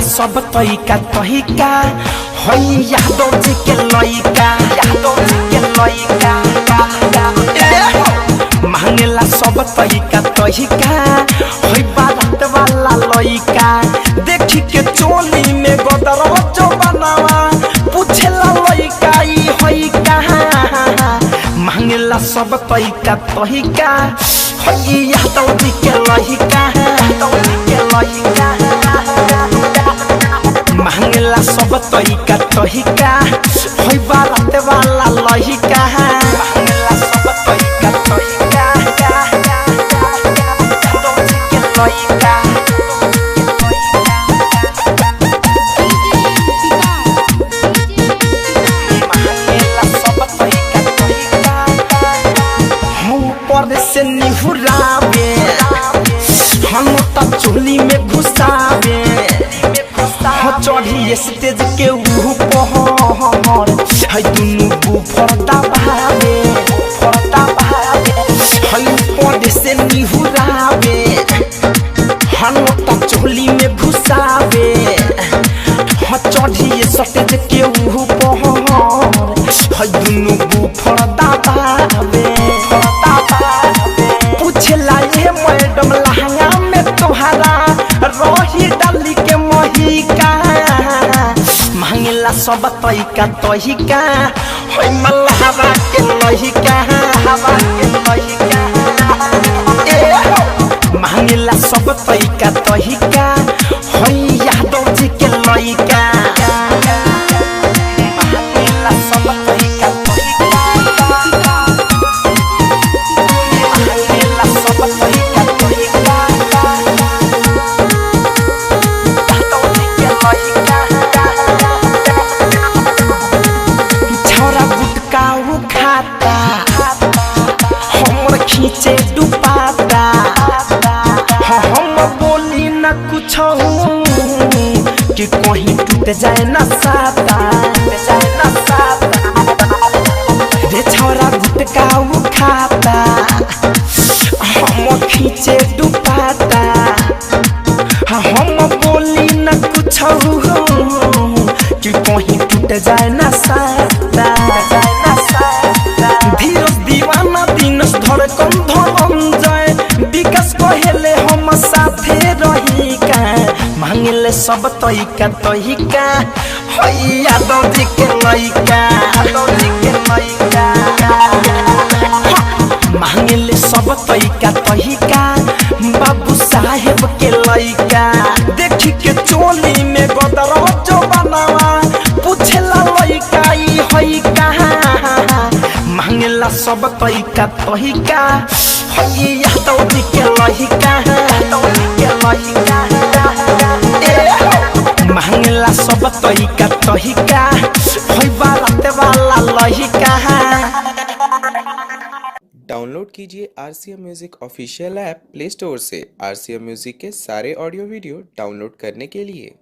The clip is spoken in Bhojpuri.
सब तरीका तरीका होई यादव जी के लइका मांगेला सब तरीका तरीका होई बारात वाला लइका देखी के चोली में गदर जो बनावा पूछेला लइका ई होई कहां मांगेला सब तरीका तरीका होई यादव जी के लइका मांगेला सब तरीका तरीका होई बारात वाला लइका मांगेला सब तरीका तरीका यादव जी के लइका मांगेला सब तरीका तरीका हम पर से निहुरावे हम त चोली में घुसावे चढ़ी स्टेज के ऊपर है दुनु बुफर दबावे है ऊपर से निहुरावे हम त चोली में घुसावे चढ़ी स्टेज के ऊपर है दुनु बुफर दबावे पूछला ये मैडम लहंगा में तुम्हारा रही डाली के महिका मांगेला सब तरीका तरीका होई मल्हावा के लहिका मांगेला सब तरीका तरीका होई यादव जी के लइका मांगेला सब तरीका तरीका मांगेला सब तरीका तरीका खाता हमर खींचे डुबाता हम बोली न कुछ कि कहीं टूट जाए न साता रे छौरा गुटका खाता हम खींचे डुबाता हम बोली न कुछ कि कहीं टूट जाए न साता धीरज दीवाना दिनस धड़कन धनंजय विकास कहेले हम साथे रही का मांगेले सब तरीका तरीका होई यादव जी के लइका मांगेले सब तरीका तरीका बाबू साहेब के लइका देखी के चोली में गदर जो बनावा पूछेला लइका ई होई कहां मांगेला सब तरीका तरीका होई यादव जी के लइका मांगेला सब तरीका तरीका होई बारात वाला लइका। डाउनलोड कीजिए RCM music official app play store से। RCM म्यूजिक के सारे ऑडियो वीडियो डाउनलोड करने के लिए